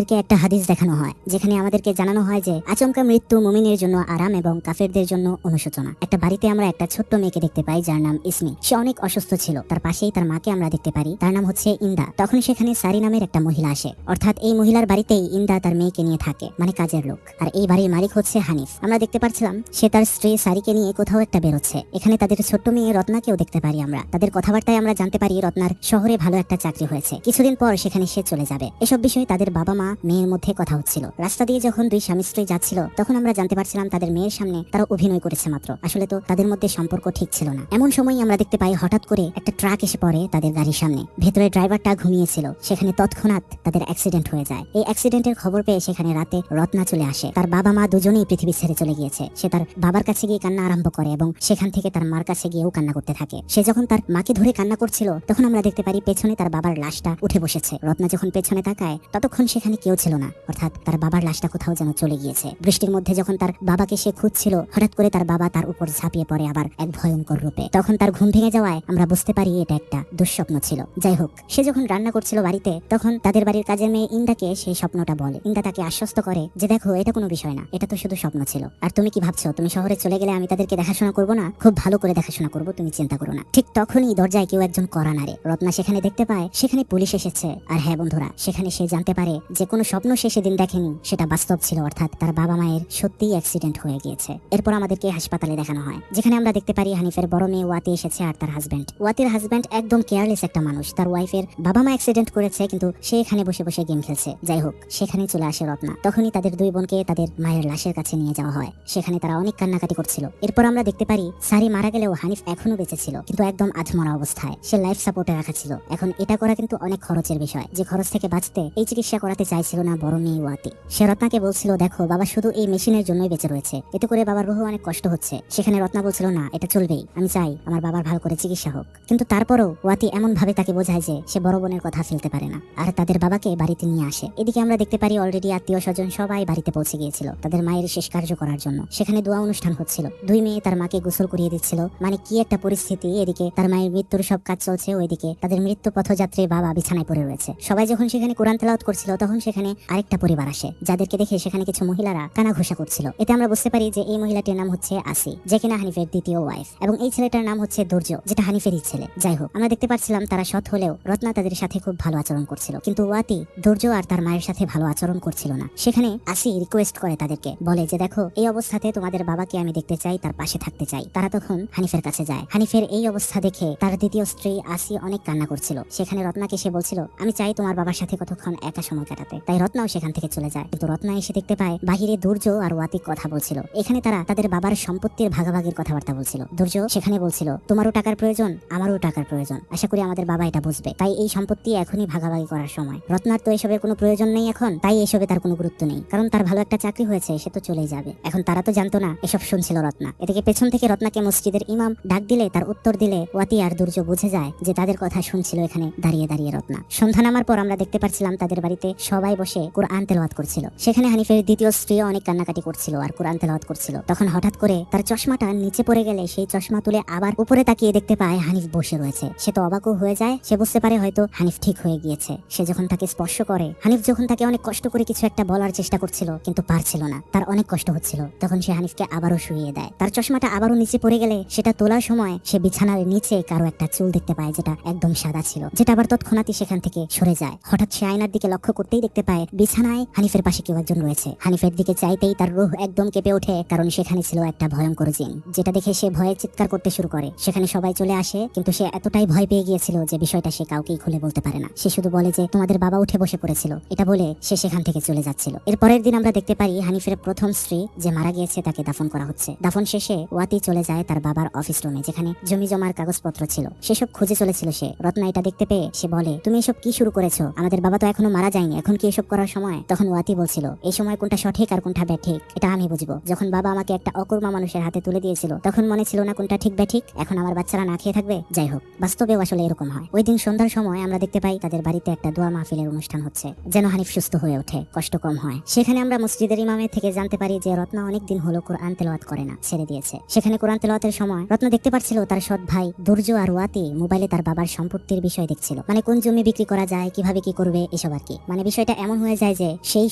আমাদেরকে একটা হাদিস দেখানো হয়, যেখানে আমাদেরকে জানানো হয় যে আচমকা মৃত্যু মুমিনের জন্য আরাম এবং কাফেরদের জন্য অনুশোচনা। একটা বাড়িতে আমরা একটা ছোট্ট মেয়েকে দেখতে পাই যার নাম ইসমি। সে অনেক অসুস্থ ছিল। তার পাশেই তার মাকে আমরা দেখতে পারি, তার নাম হচ্ছে ইন্দা। তখন সেখানে সারি নামের একটা মহিলা আসে, অর্থাৎ এই মহিলার বাড়িতেই ইন্দা তার মেয়েকে নিয়ে থাকে, মানে কাজের লোক। আর এই বাড়ির মালিক হচ্ছে হানিফ। আমরা দেখতে পাচ্ছিলাম সে তার স্ত্রী সারিকে নিয়ে কোথাও একটা বেরোচ্ছে। এখানে তাদের ছোট্ট মেয়ে রত্নাকেও দেখতে পারি আমরা। তাদের কথাবার্তায় আমরা জানতে পারি রত্নার শহরে ভালো একটা চাকরি হয়েছে, কিছুদিন পর সেখানে সে চলে যাবে। এসব বিষয়ে তাদের বাবা মা মেয়ের মধ্যে কথা হচ্ছিল। রাস্তা দিয়ে যখন দুই স্বামী স্ত্রী যাচ্ছিল তখন আমরা জানতে পারছিলাম তাদের মেয়ের সামনে তারা অভিনয় করেছে মাত্র, আসলে তো তাদের মধ্যে সম্পর্ক ঠিক ছিল না। এমন সময় আমরা দেখতে পাই হঠাৎ করে একটা ট্রাক এসে পড়ে তাদের গাড়ির সামনে। ভেতরে ড্রাইভারটা ঘুমিয়েছিল। সেখানে তৎক্ষণাৎ তাদের অ্যাক্সিডেন্ট হয়ে যায়। এই অ্যাক্সিডেন্টের খবর পেয়ে সেখানে রাতে রত্না চলে আসে। তার বাবা মা দুজনেই পৃথিবী ছেড়ে চলে গিয়েছে। সে তার বাবার কাছে গিয়ে কান্না আরম্ভ করে এবং সেখান থেকে তার মার কাছে গিয়েও কান্না করতে থাকে। সে যখন তার মাকে ধরে কান্না করছিল তখন আমরা দেখতে পারি পেছনে তার বাবার লাশটা উঠে বসেছে। রত্না যখন পেছনে তাকায় ততক্ষণ সেখানে কেউ ছিল না, অর্থাৎ তার বাবার লাশটা কোথাও যেন চলে গিয়েছে। বৃষ্টির মধ্যে যখন তার বাবাকে সে খুঁজছিল হঠাৎ করে তার বাবা তার উপর ঝাঁপিয়ে পড়ে আবার এক ভয়ঙ্কর রূপে। তখন তার ঘুম ভেঙে যাওয়ায় আমরা বুঝতে পারি এটা একটা দুঃস্বপ্ন ছিল। যাই হোক, সে যখন রান্না করছিল বাড়িতে তখন তাদের বাড়ির কাজের মেয়ে ইন্দাকে সেই স্বপ্নটা বলে। ইন্দা তাকে আশ্বস্ত করে যে দেখো, এটা কোনো বিষয় না, এটা তো শুধু স্বপ্ন ছিল। আর তুমি কি ভাবছো তুমি শহরে চলে গেলে আমি তাদেরকে দেখাশোনা করবো না? খুব ভালো করে দেখাশোনা করবো, তুমি চিন্তা করো না। ঠিক তখনই দরজায় কেউ একজন কড়া নাড়ে। রত্না সেখানে দেখতে পায় সেখানে পুলিশ এসেছে। আর হ্যাঁ বন্ধুরা, সেখানে সে জানতে পারে যে কোনো স্বপ্ন সে সেদিন দেখেনি, সেটা বাস্তব ছিল, অর্থাৎ তার বাবা মায়ের সত্যিই অ্যাক্সিডেন্ট হয়ে গিয়েছে। এরপর আমাদেরকে হাসপাতালে দেখানো হয়, যেখানে আমরা দেখতে পারি হানিফের বড় মেয়ে ওয়াতি এসেছে আর তার হাজব্যান্ড। ওয়াতির হাজব্যান্ড একদম কেয়ারলেস একটা মানুষ। তার ওয়াইফের বাবা মা অ্যাক্সিডেন্ট করেছে কিন্তু সে এখানে বসে বসে গেম খেলছে। যাই হোক, সেখানে চলে আসে রত্না। তখনই তাদের দুই বোনকে তাদের মায়ের লাশের কাছে নিয়ে যাওয়া হয়। সেখানে তারা অনেক কান্নাকাটি করছিল। এরপর আমরা দেখতে পারি সারি মারা গেলেও হানিফ এখনো বেঁচে ছিল, কিন্তু একদম আধমরা অবস্থায়। সে লাইফ সাপোর্টে রাখা ছিল। এখন এটা করা কিন্তু অনেক খরচের বিষয়। যে খরচ থেকে বাঁচতে এই চিকিৎসা করাতে চাইছিল না বড় মেয়ে ওয়াতি। সে রত্নাকে বলছিল দেখো, বাবা শুধু এই মেশিনের জন্যই বেঁচে রয়েছে, এতে করে বাবার রুহ অনেক কষ্ট হচ্ছে। সেখানে রত্না বলছিল না, এটা চলবেই, আমি চাই আমার বাবার ভালো করে চিকিৎসা হোক। কিন্তু তারপরও ওয়াতি এমন ভাবে তাকে বোঝায় যে সে বড় বোনের কথা ফেলতে পারে না, আর তাদের বাবাকে বাড়িতে নিয়ে আসে। এদিকে আমরা দেখতে পারি অলরেডি আত্মীয় স্বজন সবাই বাড়িতে পৌঁছে গিয়েছিল তাদের মায়ের শেষ কার্য করার জন্য। সেখানে দোয়া অনুষ্ঠান হচ্ছিল। দুই মেয়ে তার মাকে গোসল করিয়ে দিচ্ছিল। মানে কি একটা পরিস্থিতি! এদিকে তার মায়ের মৃত্যুর সব কাজ চলছে, ওইদিকে তাদের মৃত্যু পথযাত্রী বাবা বিছানায় পড়ে রয়েছে। সবাই যখন সেখানে কোরআন তেলাওয়াত করছিল তখন সেখানে আরেকটা পরিবার আসে, যাদেরকে দেখে সেখানে কিছু মহিলারা কানাঘুষা করছিল। এতে আমরা বুঝতে পারি যে এই মহিলাটির নাম হচ্ছে আসি, যে কিনা হানিফের দ্বিতীয় ওয়াইফ, এবং এই ছেলেটার নাম হচ্ছে দুর্য, যেটা হানিফেরই ছেলে। যাই হোক, আমরা দেখতে পাচ্ছিলাম তারা সৎ হলেও রত্না তাদের সাথে খুব ভালো আচরণ করছিল, কিন্তু ওয়াতি দুর্য আর তার মায়ের সাথে ভালো আচরণ করছিল না। সেখানে আসি রিকোয়েস্ট করে তাদেরকে, বলে যে দেখো, এই অবস্থাতে তোমাদের বাবাকে আমি দেখতে চাই, তার পাশে থাকতে চাই। তারা তখন হানিফের কাছে যায়। হানিফের এই অবস্থা দেখে তার দ্বিতীয় স্ত্রী আসি অনেক কান্না করছিল। সেখানে রত্নাকে সে বলছিল আমি চাই তোমার বাবার সাথে কতক্ষণ একা সময় কাটাতে। তাই রত্নাও সেখান থেকে চলে যায়। কিন্তু রত্না এসে দেখতে পায় বাহিরে দুর্য আর ওয়াতি কথা বলছিল। এখানে তারা তাদের বাবার সম্পত্তির ভাগাভাগির কথাবার্তা বলছিল। দুর্য সেখানে বলছিল তোমারও টাকার প্রয়োজন, আমারও টাকার প্রয়োজন, আশা করি আমাদের বাবা এটা বুঝবে, তাই এই সম্পত্তি এখনই ভাগাভাগি করার সময়। রত্নার তো এসবের কোনো প্রয়োজন নেই এখন, তাই এসবে তার কোনো গুরুত্ব নেই, কারণ তার ভালো একটা চাকরি হয়েছে, সে তো চলেই যাবে। এখন তারা তো জানতো না, এসব শুনছিল রত্না। এদিকে পেছন থেকে রত্নাকে মসজিদের ইমাম ডাক দিলে তার উত্তর দিলে ওয়াতি আর দুর্য বুঝে যায় যে তাদের কথা শুনছিল এখানে দাঁড়িয়ে দাঁড়িয়ে রত্না। সন্ধ্যা নামার পর আমরা দেখতে পাচ্ছিলাম তাদের বাড়িতে সবাই বসে কোরআন তেলাওয়াত করছিল। সেখানে হানিফের দ্বিতীয় স্ত্রী অনেক কান্নাকাটি করছিল আর কোরআন তেলাওয়াত করছিল। তখন হঠাৎ করে তার চশমাটা নিচে পড়ে গেলে সেই চশমা তুলে আবার উপরে তাকিয়ে দেখতে পায় হানিফ বসে রয়েছে। সে তো অবাকও হয়ে যায়। সে বুঝতে পারে হয়তো হানিফ ঠিক হয়ে গিয়েছে। সে যখন তাকে স্পর্শ করে, হানিফ যখন তাকে অনেক কষ্ট করে কিছু একটা বলার চেষ্টা করছিল কিন্তু পারছিল না, তার অনেক কষ্ট হচ্ছিল, তখন সে হানিফকে আবারও শুইয়ে দেয়। তার চশমাটা আবারও নিচে পড়ে গেলে সেটা তোলার সময় সে বিছানার নিচে কারো একটা চুল দেখতে পায়, যেটা একদম সাদা ছিল, যেটা আবার তৎক্ষণাৎই সেখান থেকে সরে যায়। হঠাৎ সে আয়নার দিকে লক্ষ্য করতেই দেখতে পায় বিছানায় হানিফের পাশে কেউ একজন রয়েছে। হানিফের দিকে চাইতেই তার রূহ একদম কেঁপে ওঠে, কারণ সেখানে ছিল একটা ভয়ঙ্কর জিন, যেটা দেখে সে ভয়ে চিৎকার করতে শুরু করে। সেখানে সবাই চলে আসে, কিন্তু সে এতটাই ভয় পেয়ে গিয়েছিল যে বিষয়টা সে কাউকেই খুলে বলতে পারে না। সে শুধু বলে যে তোমাদের বাবা উঠে বসে পড়েছিল, এটা বলে সে সেখান থেকে চলে যাচ্ছিল। এর পরের দিন আমরা দেখতে পারি হানিফের প্রথম স্ত্রী যে মারা গিয়েছে তাকে দাফন করা হচ্ছে। দাফন শেষে ওয়াতি চলে যায় তার বাবার অফিস রুমে, যেখানে জমি জমার কাগজপত্র ছিল, সেসব খুঁজে চলেছিল সে। রত্না এটা দেখতে পেয়ে সে বলে তুমি এসব কি শুরু করেছো? আমাদের বাবা তো এখনো মারা যায়নি, এখন কি এসব করার সময়? তখন ওয়াতি বলছিল এই সময় কোনটা সঠিক আর কোনটা ব্যাঠিক এটা আমি বুঝবো। যখন বাবা আমাকে একটা অকর্মা মানুষের হাতে তুলে দিয়েছিল তখন মনে ছিল না কোনটা ঠিক ব্যাঠিক, এখন আমার বাচ্চারা না খেয়ে থাকবে। যাই হোক, বাস্তবেও আসলে এরকম হয়। ওই দিন সন্ধ্যার সময় আমরা দেখতে পাই তাদের বাড়িতে একটা দোয়া মাহফিলের অনুষ্ঠান হচ্ছে, যেন হানিফ সুস্থ হয়ে ওঠে, কষ্ট কম হয়। সেখানে আমরা মসজিদের ইমামের থেকে জানতে পারি যে রত্না অনেক দিন হলো কোরআন তেলাওয়াত করে না, ছেড়ে দিয়েছে। সেখানে কোরআন তেলাওয়াতের সময় রত্না দেখতে পাচ্ছিল তার সৎ ভাই দুর্য আর ওয়াতি মোবাইলে তার বাবার সম্পত্তির বিষয় দেখছিল, মানে কোন জমি বিক্রি করা যায়, কিভাবে কি করবে, এসব আর কি। মানে বিষয়টা এটা এমন হয়ে যায় যে সেই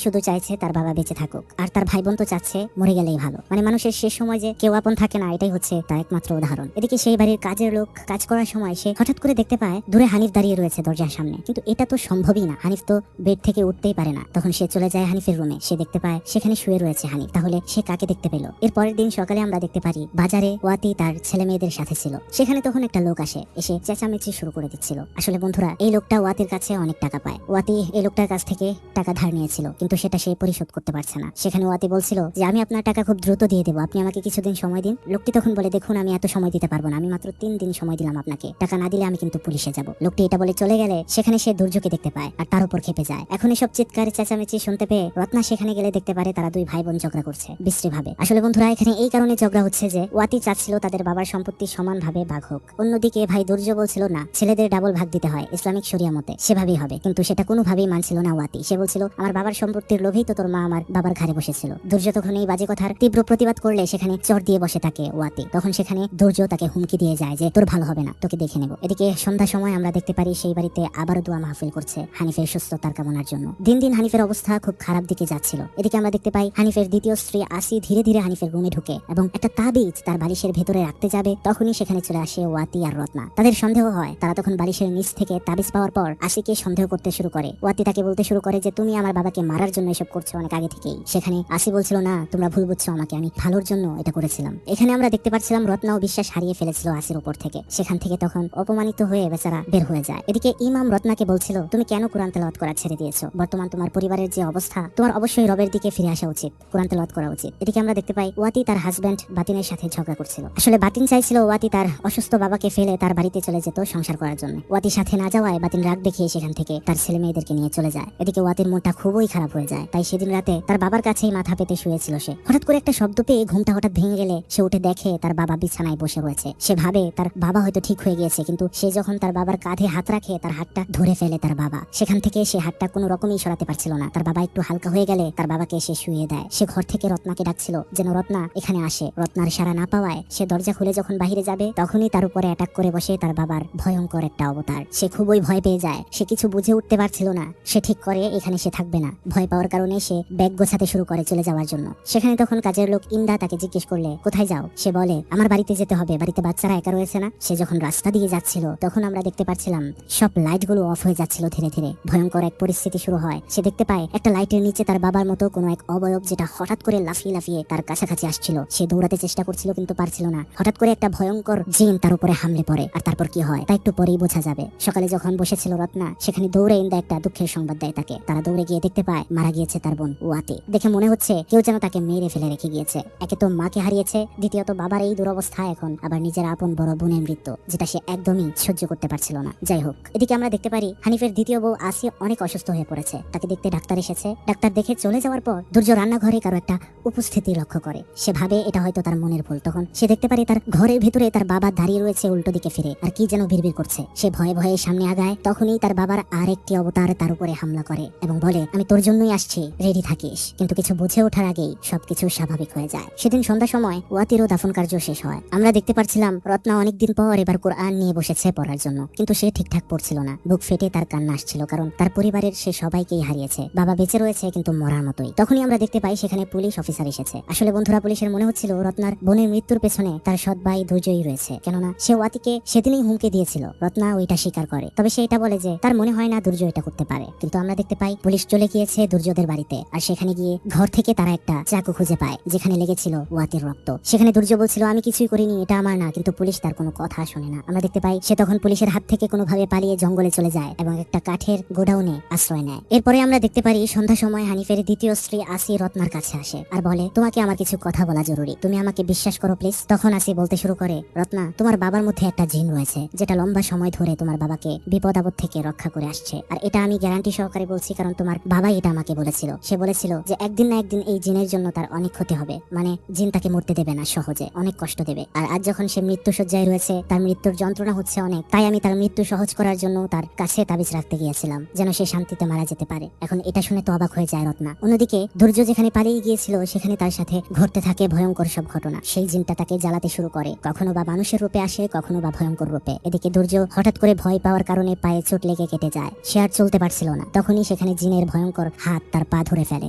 শুধু চাইছে তার বাবা বেঁচে থাকুক, আর তার ভাই বোন তো চাচ্ছে মরে গেলেই ভালো। মানে মানুষের শেষ সময় যে কেউ আপন থাকে না, এটাই হচ্ছে তার একমাত্র উদাহরণ। এদিকে সেই বাড়ির কাজের লোক কাজ করার সময় সে হঠাৎ করে দেখতে পায় দূরে হানিফ দাঁড়িয়ে রয়েছে দরজার সামনে, কিন্তু এটা তো সম্ভবই না, হানিফ তো বেড থেকে উঠতেই পারে না। তখন সে চলে যায় হানিফের রুমে, সে দেখতে পায় সেখানে শুয়ে রয়েছে হানিফ। তাহলে সে কাকে দেখতে পেল? এর পরের দিন সকালে আমরা দেখতে পারি বাজারে ওয়াতি তার ছেলে মেয়েদের সাথে ছিল। সেখানে তখন একটা লোক আসে, এসে চেঁচামেচি শুরু করে দিচ্ছিল। আসলে বন্ধুরা, এই লোকটা ওয়াতির কাছে অনেক টাকা পায়। ওয়াতি এই লোকটার কাছ থেকে টাকা ধার নিয়েছিল, কিন্তু সেটা সে পরিশোধ করতে পারছে না। সেখানে ওয়াতি বলছিল যে আমি আপনার টাকা খুব দ্রুত দিয়ে দেবো, আপনি আমাকে কিছুদিন সময় দিন। লোকটি তখন বলে, দেখুন আমি এত সময় দিতে পারবো না, আমি মাত্র 3 দিন সময় দিলাম আপনাকে, টাকা না দিলে আমি কিন্তু পুলিশে যাব। লোকটি এটা বলে চলে গেলে সেখানে সে দুর্যোগকে দেখতে পায় আর তার উপর খেপে যায়। এখন এসব চিৎকার চেঁচামেচি শুনতে পেয়ে রত্না সেখানে গেলে দেখতে পারে তারা দুই ভাই বোন ঝগড়া করছে বিশ্রী ভাবে। আসলে বন্ধুরা, এখানে এই কারণে ঝগড়া হচ্ছে যে ওয়াতি চাচ্ছিল তাদের বাবার সম্পত্তি সমানভাবে ভাগ হোক। অন্যদিকে ভাই দুর্য বলছিল না, ছেলেদের ডাবল ভাগ দিতে হয় ইসলামিক শরিয়া মতে, সেভাবেই হবে। কিন্তু সেটা কোনোভাবেই মানছিল না ওয়াতি। সে বলছিল আমার বাবার সম্পত্তির লোভেই তো তোর মা আমার বাবার ঘাড়ে বসেছিল। দুর্য তখন এই বাজে কথার তীব্র প্রতিবাদ করলে সেখানে চর দিয়ে বসে থাকে ওয়াতি। তখন সেখানে দুর্য তাকে হুমকি দিয়ে যায় যে তোর ভালো হবে না, তোকে দেখে নেব। এদিকে সন্ধ্যা সময় আমরা দেখতে পারি সেই বাড়িতে আবারও দোয়া মাহফিল করছে হানিফের সুস্থতার কামনার জন্য। দিন দিন হানিফের অবস্থা খুব খারাপ দিকে যাচ্ছিল। এদিকে আমরা দেখতে পাই হানিফের দ্বিতীয় স্ত্রী আসি ধীরে ধীরে হানিফের রুমে ঢুকে এবং একটা তাবিজ তার বালিশের ভেতরে রাখতে যাবে, তখনই সেখানে চলে আসে ওয়াতি আর রত্না। তাদের সন্দেহ হয়, তারা তখন বালিশের নিচ থেকে তাবিজ পাওয়ার পর আসিকে সন্দেহ করতে শুরু করে। ওয়াতি তাকে বলতে শুরু করে যে তুমি আমার বাবাকে মারার জন্য এসব করছো অনেক আগে থেকেই। সেখানে আসি বলছিল না, তোমরা ভুল বুঝছো আমাকে, আমি ভালোর জন্য এটা করেছিলাম। এখানে আমরা দেখতে পাচ্ছিলাম রত্নাও বিশ্বাস হারিয়ে ফেলেছিল আসির উপর থেকে। সেখান থেকে তখন অপমানিত হয়ে বেচারা বের হয়ে যায়। এদিকে ইমাম রত্নাকে বলছিল তুমি কেন কোরআন তেলাওয়াত করা ছেড়ে দিয়েছো? বর্তমান তোমার পরিবারের যে অবস্থা, তোমার অবশ্যই রবের দিকে ফিরে আসা উচিত, কোরআন তেলাওয়াত করা উচিত। এদিকে আমরা দেখতে পাই ওয়াতি তার হাজবেন্ড বাতিনের সাথে ঝগড়া করছিল। আসলে বাতিন চাইছিল ওয়াতি তার অসুস্থ বাবাকে ফেলে তার বাড়িতে চলে যেত সংসার করার জন্য। ওয়াতির সাথে না যাওয়ায় বাতিন রাগ দেখিয়ে সেখান থেকে তার ছেলে মেয়েদেরকে নিয়ে চলে যায়। এদিকে ওয়াতির মনটা খুবই খারাপ হয়ে যায়। তাই সেদিন রাতে তার বাবার কাছেই মাথা পেতে শুয়েছিল সে। হঠাৎ করে একটা শব্দ পেয়ে ঘুমটা হঠাৎ ভেঙে গেলে সে উঠে দেখে তার বাবা বিছানায় বসে রয়েছে। সে ভাবে তার বাবা হয়তো ঠিক হয়ে গিয়েছে, কিন্তু সে যখন তার বাবার কাঁধে হাত রাখে তার হাতটা ধরে ফেলে তার বাবা। সেখান থেকে সে হাতটা কোনো রকমই সরাতে পারছিল না। তার বাবা একটু হালকা হয়ে গেলে তার বাবাকে সে শুয়ে দেয়। সে ঘর থেকে রত্নাকে ডাকছিল যেন রত্না এখানে আসে। রত্নার সাড়া না পাওয়ায় সে দরজা খুলে যখন বাহিরে যাবে তখনই তার উপরে অ্যাটাক করে বসে তার বাবার ভয়ঙ্কর একটা অবতার। সে খুবই ভয় পেয়ে যায়। সে কিছু বুঝে উঠতে পারছিল না। সে ঠিক করে এখানে সে থাকবে না। ভয় পাওয়ার কারণে সে ব্যাগ গোছাতে শুরু করে চলে যাওয়ার জন্য। সেখানে তখন কাজের লোক ইন্দা তাকে জিজ্ঞেস করলে কোথায় যাও? সে বলে আমার বাড়িতে যেতে হবে, বাড়িতে বাচ্চারা একা রয়েছে না। সে যখন রাস্তা দিয়ে যাচ্ছিল তখন আমরা দেখতে পাচ্ছিলাম সব লাইটগুলো অফ হয়ে যাচ্ছিল ধীরে ধীরে। ভয়ঙ্কর এক পরিস্থিতি শুরু হয়। সে দেখতে পায় একটা লাইটের নিচে তার বাবার মতো কোনো এক অবয়ব, যেটা হঠাৎ করে লাফিয়ে লাফিয়ে তার কাছাকাছি আসছিল। সে দৌড়াতে চেষ্টা করছিল কিন্তু পারছিল না। হঠাৎ করে একটা ভয়ঙ্কর জিন তার উপরে হামলে পড়ে। আর তারপর কি হয় তা একটু পরেই বোঝা যাবে। সকালে যখন বসেছিল রত্না, সেখানে দৌড়ে ইন্দা একটা দুঃখের সংবাদ দেয় তাকে। তারা দৌড়ে গিয়ে দেখতে পায় মারা গিয়েছে তার বোন ওয়াতি। দেখে মনে হচ্ছে কেউ যেন তাকে মেরে ফেলে রেখে গিয়েছে। একে তো মাকে হারিয়েছে, দ্বিতীয়ত বাবার এই দুরবস্থা, এখন আবার নিজের আপন বড় বোনের মৃত্যু, যেটা সে একদমই সহ্য করতে পারছিল না। যাই হোক, এদিকে আমরা দেখতে পারি হানিফের দ্বিতীয় বউ আসি অনেক অসুস্থ হয়ে পড়েছে। তাকে দেখতে ডাক্তার এসেছে। ডাক্তার দেখে চলে যাওয়ার পর দুর্য রান্নাঘরে কারো একটা উপস্থিতি লক্ষ্য করে। সে ভাবে এটা হয়তো তার মনের ভুল। তখন সে দেখতে পারে তার ঘরের ভেতরে তার বাবা দাঁড়িয়ে রয়েছে উল্টো দিকে ফিরে, আর কি যেন বিড়বিড় করছে। সে ভয়ে ভয়ে সামনে আগায়। তখনই তার বাবার আরেকটি অবতার তার উপরে হামলা করে এবং বলে আমি তোর জন্যই আসছি, রেডি থাকিস। কিন্তু কিছু বুঝে ওঠার আগেই সবকিছু স্বাভাবিক হয়ে যায়। সেদিন সন্ধ্যার সময় ওয়াতিরও দাফন কার্য শেষ হয়। আমরা দেখতে পাচ্ছিলাম রত্না অনেকদিন পর এবার কোরআন নিয়ে বসেছে পড়ার জন্য, কিন্তু সে ঠিকঠাক পড়ছিল না। বুক ফেটে তার কান্না আসছিল, কারণ তার পরিবারের সে সবাইকেই হারিয়েছে। বাবা বেঁচে রয়েছে কিন্তু মরার মতোই। তখনই আমরা দেখতে পাই সেখানে পুলিশ অফিসার এসেছে। আসলে বন্ধুরা, পুলিশের মনে হচ্ছিল রত্নার বোনের মৃত্যুর পেছনে তার সৎ ভাই দুর্জয়ই রয়েছে, কেননা সে ওয়াতিকে সেদিনই হুমকি দিয়েছিল। রত্না ওইটা স্বীকার করে, তবে সে এটা বলে যে তার মনে হয় না দুর্জয় এটা করতে পারে। কিন্তু আমরা দেখতে পাই পুলিশ চলে গিয়েছে দুর্যোদের বাড়িতে, আর সেখানে গিয়ে ঘর থেকে তারা একটা চাকু খুঁজে পায় যেখানে লেগেছিল ওয়াতির রক্ত। সেখানে দুর্য বলছিল আমি কিছুই করিনি, এটা আমার না, কিন্তু পুলিশ তার কোনো কথা শোনে না। আমরা দেখতে পাই সে তখন পুলিশের হাত থেকে কোনোভাবে পালিয়ে জঙ্গলে চলে যায় এবং একটা কাঠের গোডাউনে আশ্রয় নেয়। এরপরে আমরা দেখতে পারি সন্ধ্যা সময় হানিফের দ্বিতীয় স্ত্রী আসি রত্নার কাছে আসে আর বলে তোমাকে আমার কিছু কথা বলা জরুরি, তুমি আমাকে বিশ্বাস করো প্লিজ। তখন আসি বলতে শুরু করে রত্না, তোমার বাবার মধ্যে একটা জিন রয়েছে যেটা লম্বা সময় ধরে তোমার বাবাকে বিপদ আপদ থেকে রক্ষা করে আসছে। আর এটা আমি গ্যারান্টি সহকারে বলছি, কারণ তোমার বাবাই এটা আমাকে বলেছিল। সে বলেছিল যে একদিন না একদিন এই জিনের জন্য তার অনেক ক্ষতি হবে, মানে জিন তাকে মরতে দেবে না সহজে, অনেক কষ্ট দেবে। আর আজ যখন সে মৃত্যুশয্যায় রয়েছে, তার মৃত্যুর যন্ত্রণা হচ্ছে অনেক, তাই আমি তার মৃত্যু সহজ করার জন্য তার কাছে তাবিজ রাখতে গিয়েছিলাম যেন সে শান্তিতে মারা যেতে পারে। এখন এটা শুনে তো অবাক হয়ে যায় রত্না। অন্যদিকে দুর্য যেখানে পালিয়ে গিয়েছিল সেখানে তার সাথে ঘটতে থাকে ভয়ঙ্কর সব ঘটনা। সেই জিনটা তাকে জ্বালাতে শুরু করে, কখনো বা মানুষের রূপে আসে, কখনো বা ভয়ঙ্কর রূপে। এদিকে দুর্য হঠাৎ করে ভয় পাওয়ার কারণে পায়ে চোট লেগে কেটে যায়। সে আর চলতে পারছিল না। তখনই সেখানে জিনের ভয়ঙ্কর হাত তার পা ধরে ফেলে,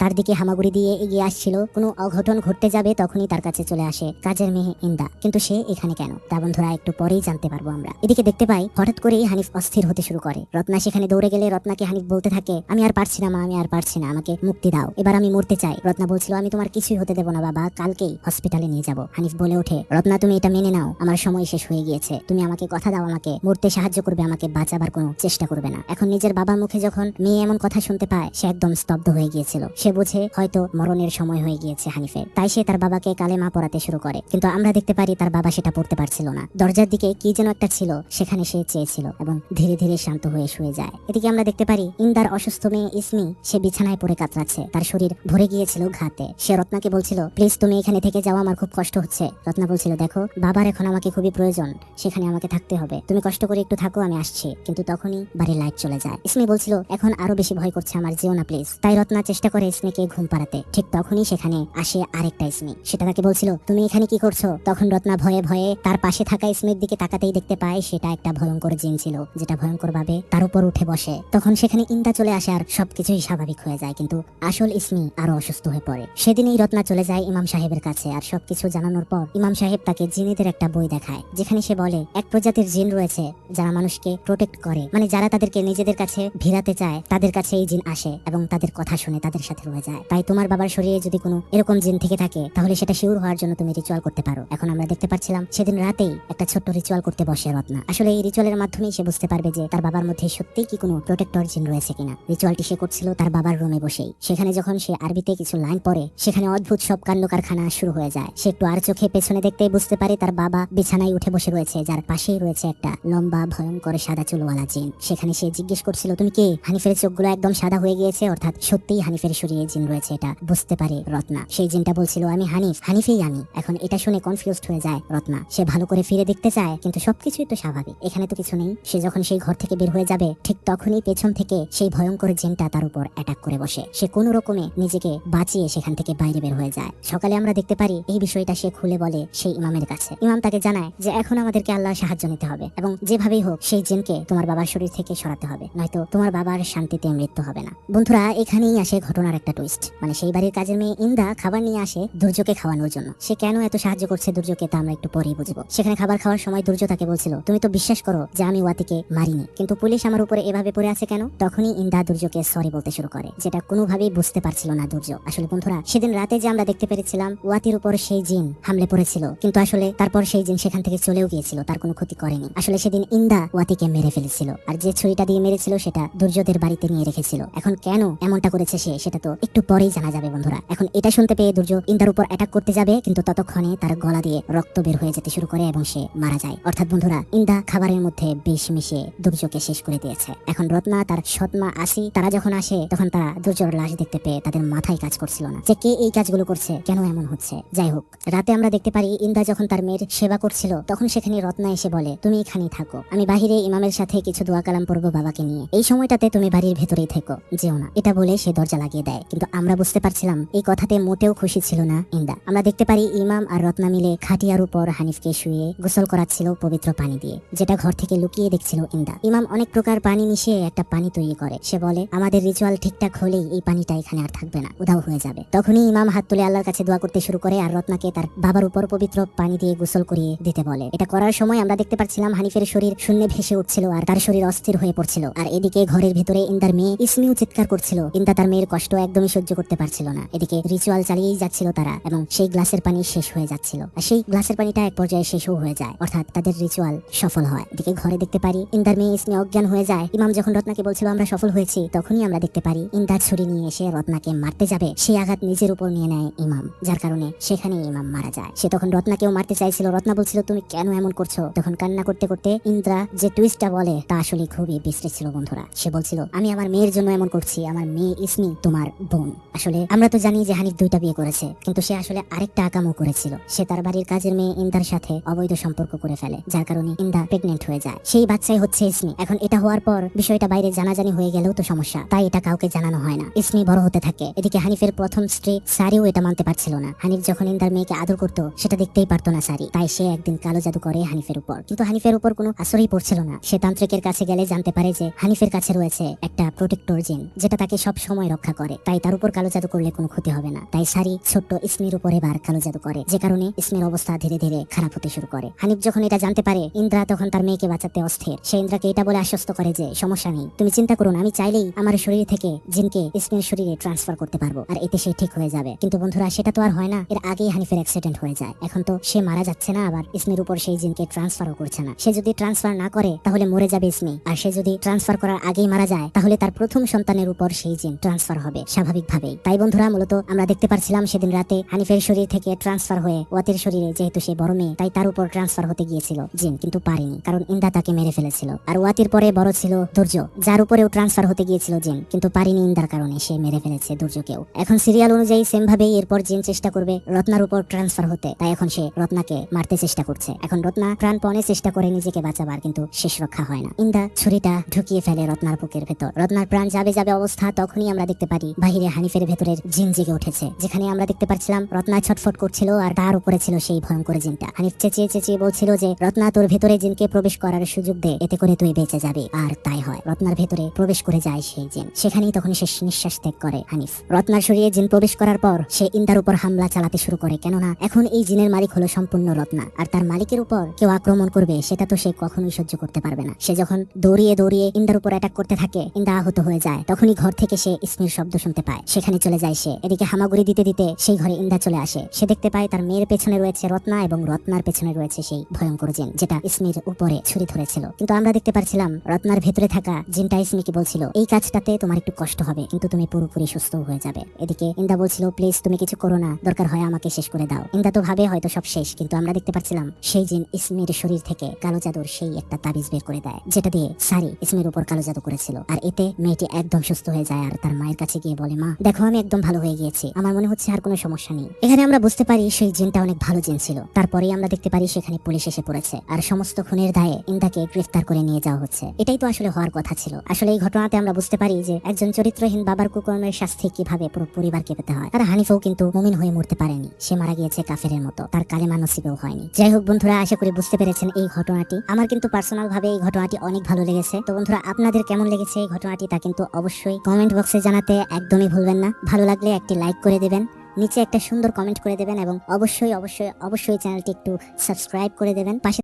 তার দিকে হামাগুড়ি দিয়ে এগিয়ে আসছিল। কোনো অঘটন ঘটতে যাবে তখনই তার কাছে চলে আসে কাজের মেয়ে ইন্দা। কিন্তু সে এখানে কেন, তা বন্ধুরা একটু পরেই জানতে পারবো আমরা। এদিকে দেখতে পাই হঠাৎ করেই হানিফ অস্থির হতে শুরু করে। রত্না সেখানে দৌড়ে গেলে রত্নাকে হানিফ বলতে থাকে, আমি আর পারছি না মা, আমি আর পারছি না, আমাকে মুক্তি দাও, এবার আমি মরতে চাই। রত্না বলছিল, আমি তোমার কিছুই হতে দেবো না বাবা, কালকেই হসপিটালে নিয়ে যাব। হানিফ বলে ওঠে, রত্না তুমি এটা মেনে নাও, আমার সময় শেষ হয়ে গিয়েছে, তুমি আমাকে কথা দাও, আমাকে মরতে সাহায্য করবে, আমাকে বাঁচাবার কোনো চেষ্টা করবে না। এখন নিজের বাবার মুখে যখন মেয়ে এমন কথা শুনতে পায়, সে একদম স্তব্ধ হয়ে গিয়েছিল। সে বুঝে হয়তো মরণের সময় হয়ে গিয়েছে হানিফের, তাই সে তার বাবাকে কালেমা পড়াতে শুরু করে। কিন্তু আমরা দেখতে পারি তার বাবা সেটা পড়তে পারছিল না। দরজার দিকে কি যেন একটা ছিল, সেখানে সে চেয়েছিল এবং ধীরে ধীরে শান্ত হয়ে শুয়ে যায়। এদিকে আমরা দেখতে পারি ইন্দার অসুস্থ মেয়ে ইসমি, সে বিছানায় পড়ে কাতরাচ্ছে, তার শরীর ভরে গিয়েছিল ঘাতে। সে রত্নাকে বলছিল, প্লিজ তুমি এখানে থেকে যাও, আমার খুব কষ্ট হচ্ছে। রত্না বলছিল, দেখো বাবার এখন আমাকে খুবই প্রয়োজন, সেখানে আমাকে থাকতে হবে, তুমি কষ্ট করে একটু থাকো, আমি আসছি। কিন্তু তখনই বাড়ির লাইট চলে যায়। ইসমি বলছিল, এখন আরো বেশি ভয় করছে আমার, যেও না প্লিজ। তাই রত্না চেষ্টা করে ইসমিকে ঘুম পাড়াতে। ঠিক তখনই সেখানে আসে আরেকটা ইসমি, সেটা তাকে বলছিল, তুমি এখানে কি করছো? তখন রত্না ভয়ে ভয়ে তার পাশে থাকা ইসমির দিকে তাকাতেই দেখতে পায় সেটা একটা ভয়ঙ্কর জিন ছিল, যেটা ভয়ঙ্কর ভাবে তার উপর উঠে বসে। তখন সেখানে ইন্দা চলে আসে আর সবকিছুই স্বাভাবিক হয়ে যায়, কিন্তু আসল ইসমি আরো অসুস্থ হয়ে পড়ে। সেদিনই রত্না চলে যায় ইমাম সাহেবের কাছে, আর সবকিছু জানানোর পর ইমাম সাহেব তাকে জিনেদের একটা বই দেখায়, যেখানে সে বলে এক প্রজাতির জিন রয়েছে যারা মানুষকে প্রোটেক্ট করে, মানে যারা তাদেরকে নিজেদের কাছে ভিড়াতে চায় তাদের কাছে এই জিন আসে এবং তাদের কথা শুনে তাদের সাথে রয়ে যায়। তাই তোমার বাবার শরীরে যদি কোনো এরকম জিন থেকে থাকে, তাহলে সেটা শিওর হওয়ার জন্য তুমি রিচুয়াল করতে পারো। এখন আমরা দেখতে পাচ্ছিলাম সেদিন রাতেই একটা ছোট্ট রিচুয়াল করতে বসে রত্না। আসলে এই রিচুয়ালের মাধ্যমেই সে বুঝতে পারবে যে তার বাবার মধ্যে সত্যিই কি কোনো প্রোটেক্টর জিন রয়েছে কিনা। রিচুয়ালটি সে করছিল তার বাবার রুমে বসেই। সেখানে যখন সে আরবিতে কিছু লাইন পড়ে, সেখানে অদ্ভুত সব কাণ্ড কারখানা শুরু হয়ে যায়। সে একটু আর চোখে পেছনে দেখতেই বুঝতে পারে তার বাবা বিছানায় উঠে বসে রয়েছে, যার পাশেই রয়েছে একটা লম্বা ভয়ঙ্কর সাদা চুলওয়ালা জিন। সেখানে সে জিজ্ঞেস করছিল, তুমি কে? হানিফের চোখগুলো একদম সাদা হয়ে গিয়েছে, অর্থাৎ সত্যিই হানিফের শরীরে জিন রয়েছে, এটা বুঝতে পারে রত্না। সেই জিনটা বলছিল, আমি হানিফ, হানিফেই আমি। এখন এটা শুনে কনফিউজড হয়ে যায় রত্না। সে ভালো করে ফিরে দেখতে চায়, কিন্তু সবকিছুই তো স্বাভাবিক, এখানে তো কিছু নেই। সে যখন সেই ঘর থেকে বের হয়ে যাবে, ঠিক তখনই পেছন থেকে সেই ভয়ঙ্কর জিনটা তার উপর অ্যাটাক করে বসে। সে কোনো রকমে নিজেকে বাঁচিয়ে সেখান থেকে বাইরে বের হয়ে যায়। সকালে আমরা দেখতে পারি এই বিষয়টা সে খুলে বলে সেই ইমামের কাছে। ইমাম তাকে জানায় যে এখন আমাদেরকে আল্লাহর সাহায্য নিতে হবে এবং যেভাবেই হোক সেই জিনকে তোমার বাবার শরীর থেকে সরাতে হবে, নয়তো তোমার বাবার শান্তিতে মৃত্যু হবে না। বন্ধুরা, এখানেই আসে ঘটনার একটা টুইস্ট। মানে সেই বাড়ির কাজের মেয়ে ইন্দা খাবার নিয়ে আসে দুর্যোগকে খাওয়ানোর জন্য। সে কেন এত সাহায্য করছে দুর্যোগকে, তা আমরা একটু পরেই বুঝবো। সেখানে খাবার খাওয়ার সময় দুর্য তাকে বলছিল, তুমি তো বিশ্বাস করো যে আমি ওয়াতিকে মারিনি, কিন্তু পুলিশ আমার উপরে এভাবে পড়ে আছে কেন? তখনই ইন্দা দুর্যোগকে সরি বলতে শুরু করে, যেটা কোনোভাবেই বুঝতে পারছিল না দুর্য। আসলে বন্ধুরা, সেদিন রাতে যে আমরা দেখতে পেরেছিলাম ওয়াতির উপর সেই জিন হামলে পড়েছিল, কিন্তু আসলে তারপর সেই জিন সেখান থেকে চলেও গিয়েছিল, তার কোনো ক্ষতি করেনি। আসলে সেদিন ইন্দা ওয়াতিকে মেরে ফেলেছিল, আর যে ছুরিটা দিয়ে মেরেছিল সেটা দুর্যদের বাড়িতে নিয়ে রেখেছিল। এখন কেন এমনটা করেছে সে, সেটা তো একটু পরেই জানা যাবে বন্ধুরা। এখন এটা শুনতে পেয়ে দুর্য ইন্দার উপর অ্যাটাক করতে যাবে, কিন্তু ততক্ষণে তার গলা দিয়ে রক্ত বের হয়ে যেতে শুরু করে এবং সে মারা যায়। অর্থাৎ বন্ধুরা, ইন্দা খাবারের মধ্যে বিষ মিশিয়ে দুর্যকে শেষ করে দিয়েছে। এখন রত্না, তার সৎমা আসি, তারা যখন আসে তখন তারা দুর্যর লাশ দেখতে পেয়ে তাদের মাথায় কাজ করছিল না যে কে এই কাজগুলো করছে, কেন এমন হচ্ছে। যাই হোক, রাতে আমরা দেখতে পারি ইন্দা যখন তার মেয়ের সেবা করছিল, তখন সেখানে রত্না এসে বলে, তুমি এখানেই থাকো, আমি বাহিরে ইমামের সাথে কিছু দোয়া কালাম পড়বো বাবাকে নিয়ে, এই সময়টাতে তুমি বাড়ির ভেতরেই থেকো, যেও না। এটা বলে সে দরজা লাগিয়ে দেয়, কিন্তু আমরা বুঝতে পারছিলাম এই কথাতে মোটেও খুশি ছিল না ইন্দা। আমরা দেখতে পারি ইমাম আর রত্না মিলে খাটিয়ার উপর হানিফকে শুয়ে গোসল করাচ্ছিল পবিত্র পানি দিয়ে, যেটা ঘর থেকে লুকিয়ে দেখছিল ইন্দা। ইমাম অনেক প্রকার পানি মিশিয়ে একটা পানি তৈরি করে। সে বলে, আমাদের রিচুয়াল ঠিকঠাক হলেই এই পানিটা এখানে আর থাকবে না, উধাও হয়ে যাবে। তখনই ইমাম হাত তুলে আল্লাহর কাছে দোয়া করতে শুরু করে আর রত্নাকে তার বাবার উপর পবিত্র পানি দিয়ে গোসল করিয়ে দিতে বলে। এটা করার সময় আমরা দেখতে পাচ্ছিলাম হানিফের শরীর শূন্যে ভেসে উঠছিল আর তার শরীর অস্থির হয়ে পড়ছিল। আর এদিকে ঘরের ভিতরে ইন্দার মেয়ে ইসমিও চিৎকার করছিল। ইন্দা তার মেয়ের কষ্ট একদমই সহ্য করতে পারছিল না। এদিকে রিচুয়াল চালিয়েই যাচ্ছিল তারা, এবং সেই গ্লাসের পানি শেষ হয়ে যাচ্ছিল, আর সেই গ্লাসের পানিটা এক পর্যায়ে শেষও হয়ে যায়, অর্থাৎ তাদের রিচুয়াল সফল হয়। এদিকে ঘরে দেখতে পারি ইন্দার মেয়ে ইসমি অজ্ঞান হয়ে যায়। ইমাম যখন রত্নাকে বলছিল আমরা সফল হয়েছি, তখনই আমরা দেখতে পারি ইন্দার ছুরি নিয়ে এসে রত্নাকে মারতে যাবে, সেই আঘাত নিজের উপর নিয়ে নেয় ইমাম, যার কারণে সেখানেই ইমাম মারা যায়। সে তখন রত্নাকেও মারতে চাইছিল। রত্না বলছিল, তুমি কেন এমন করছো? তখন কান্না করতে করতে ইন্দ্রা যে টুইস্টটা বলে তা আসলে খুবই বিশ্রী ছিল বন্ধুরা। সে বলছিল, আমি আমার মেয়ের জন্য এমন করছি, আমার মেয়ে ইসমি তোমার বোন। আসলে আমরা তো জানি যে হানিফ 2টা বিয়ে করেছে, কিন্তু সে আসলে আরেকটা আকামও করেছিল। সে তার বাড়ির কাজের মেয়ে ইন্দার সাথে অবৈধ সম্পর্ক করে ফেলে, যার কারণে ইন্দা প্রেগনেন্ট হয়ে যায়। সেই বাচ্চাই হচ্ছে ইসমি। এখন এটা হওয়ার পর বিষয়টা বাইরে জানাজানি হয়ে গেলেও তো সমস্যা, তাই এটা কাউকে জানানো হয় না। ইসমি বড় হতে থাকে। এদিকে হানিফের প্রথম স্ত্রী সারিও এটা মানতে পারছিল না। হানিফ যখন ইন্দার মেয়েকে আদর করতো সেটা দেখতেই পারতো না সারি, তাই সে একদিন কালো জাদু করে হানিফের উপর, কিন্তু হানিফের উপর কোনো আসরই পড়ছিল না। সে তান্ত্রিকের কাছে গেলে জানতে পারে যে হানিফের কাছে রয়েছে একটা প্রোটেক্টর জিন, যেটা তাকে সব সময় রক্ষা করে। তাই তার উপর কালো জাদু করলে কোনো ক্ষতি হবে না। তাই সারি ছোট্ট ইসমির উপর এবার কালো জাদু করে, যে কারণে ইসমির অবস্থা ধীরে ধীরে খারাপ হতে শুরু করে। হানিফ যখন এটা জানতে পারে, ইন্দ্রা তখন তার মেয়েকে বাঁচাতে অস্থির। সে ইন্দ্রাকে এটা বলে আশ্বস্ত করে যে সমস্যা নেই, তুমি চিন্তা করো না, আমি চাইলেই আমার শরীর থেকে জিনকে ইসমির শরীরে ট্রান্সফার করতে পারবো, আর এতে সে ঠিক হয়ে যাবে। কিন্তু বন্ধুরা, সেটা তো আর হয় না। এর আগেই হানিফের অ্যাক্সিডেন্ট হয়ে যায়। এখন তো সে মারা যাচ্ছে না, আবার ইসমির উপর সেই জিনকে ট্রান্সফারও করছে না। সে যদি ট্রান্সফার না করে তাহলে মরে যাবে ইসমি, আর সে যদি ট্রান্সফার করার আগেই মারা যায় তাহলে তার প্রথম সন্তানের উপর সেই জিন ট্রান্সফার হবে স্বাভাবিকভাবেই। তাই বন্ধুরা, মূলত আমরা দেখতে পারছিলাম সেদিন রাতে হানিফের শরীর থেকে ট্রান্সফার হয়ে ওয়াতির শরীরে, যেহেতু সে বড় মেয়ে তাই তার উপর ট্রান্সফার হতে গিয়েছিল জিন, কিন্তু পারেনি, কারণ ইন্দা তাকে মেরে ফেলেছিল। আর ওয়াতির পরে বড় ছিল দুর্য, যার উপরেও ট্রান্সফার হতে গিয়েছিল জিন, কিন্তু পারেনি ইন্দার কারণে, সে মেরে ফেলেছে দুর্যকেও। এখন সিরিয়াল অনুযায়ী সেম ভাবেই এরপর জিন চেষ্টা করবে রত্নার উপর ট্রান্সফার হতে। তাই এখন সে রত্নাকে মারতে চেষ্টা করছে। এখন রত্না প্রাণপণে চেষ্টা করে নিজেকে বাঁচাবার, কিন্তু শেষ রক্ষা হয় না। ইন্দা ছুরিটা ঢুকিয়ে ফেলে রত্নার বুকের ভেতর। রত্নার প্রাণ যাবে যাবে অবস্থা, তখনই আমরা দেখতে পারি বাহিরে হানিফের ভেতরের জিন জেগে উঠেছে, যেখানে আমরা দেখতে পাচ্ছিলাম রত্না ছটফট করছিল আর তার উপরে ছিল সেই ভয়ঙ্কর জিনটা। হানিফ চেঁচিয়ে চেঁচিয়ে বলছিল যে রত্না, তোর ভেতরে জিনকে প্রবেশ করার সুযোগ দে, এতে করে তুই বেঁচে যাবি। আর তাই হয়, রত্নার ভেতরে প্রবেশ করে যায় সেই জিন। সেখানেই তখন শেষ নিঃশ্বাস ত্যাগ করে হানিফ। রত্নার শরীরে জিন প্রবেশ করার পর সে ইন্দার উপর হামলা চালাতে শুরু করে, কেননা এখন এই জিনের মালিক হলো সম্পূর্ণ রত্না, আর তার মালিকের উপর কেউ আক্রমণ করবে সেটা তো সে কখনোই সহ্য করতে পারবে না। সে যখন দৌড়িয়ে দৌড়িয়ে ইন্দার উপর অ্যাটাক করতে থাকে, ইন্দা আহত হয়ে যায়। তখনই ঘর থেকে সে ইসমির শব্দ শুনতে পায়, সেখানে চলে যায় সে। এদিকে হামাগুড়ি দিতে দিতে সেই ঘরে ইন্দা চলে আসে। সে দেখতে পায় তার মেয়ের পেছনে রয়েছে রত্না এবং রত্নার পেছনে রয়েছে সেই ভয়ঙ্কর জিন, যেটা ইসমির উপরে ছুরি ধরেছিল। কিন্তু আমরা দেখতে পাচ্ছিলাম রত্নার ভেতরে থাকা জিনটা ইসমিকে বলছিল, এই কাজটাতে তোমার একটু কষ্ট হবে, কিন্তু তুমি পুরোপুরি সুস্থ হয়ে যাবে। এদিকে ইন্দা বলছিল, প্লিজ তুমি কিছু করো না, দরকার হয় আমাকে শেষ করে দাও। ইন্দা তো ভাবে হয়তো সব শেষ, কিন্তু আমরা দেখতে পাচ্ছিলাম সেই জিন ইসমির শরীর থেকে কালো জাদুর সেই একটা তাবিজ বের করে দেয়, যেটা দিয়ে সারি ইসমির উপর কালো জাদু করেছিল। আর এতে মেয়েটি একদম সুস্থ হয়ে যায়, আর তার মায়ের কাছে গিয়ে বলে, মা দেখো, আমি একদম ভালো হয়ে গিয়েছি, আমার মনে হচ্ছে আর কোনো সমস্যা নেই। এখানে আমরা বুঝতে পারি সেই জিনটা অনেক ভালো জিন ছিল। তারপরেই আমরা দেখতে পারি সেখানে পুলিশ এসে পড়েছে, আর সমস্ত খুনের দায়ে ইন্দাকে গ্রেফতার করে নিয়ে যাওয়া হচ্ছে। এটাই তো আসলে হওয়ার কথা ছিল। আসলে এই ঘটনাতে আমরা বুঝতে পারি যে একজন চরিত্রহীন বাবার কুকর্মের শাস্তি কিভাবে পুরো পরিবারকে পেতে হয়। আর হানিফও কিন্তু মুমিন হয়ে মরতে পারেনি, সে মারা গিয়েছে কাফেরের মতো, তার কালেমা নসিবেও হয়নি। যাই হোক বন্ধুরা, আশা করি বুঝতে পেরেছেন এই ঘটনাটি। আমার কিন্তু পার্সোনাল ভাবে এই ঘটনাটি অনেক ভালো লেগেছে। তো বন্ধুরা, আপনাদের কেমন লেগেছে এই ঘটনাটি তা কিন্তু অবশ্যই কমেন্ট বক্সে জানাতে একদমই ভুলবেন না। ভালো লাগলে একটি লাইক করে দেবেন, নিচে একটা সুন্দর কমেন্ট করে দেবেন, এবং অবশ্যই অবশ্যই অবশ্যই চ্যানেলটি একটু সাবস্ক্রাইব করে দেবেন। পাশে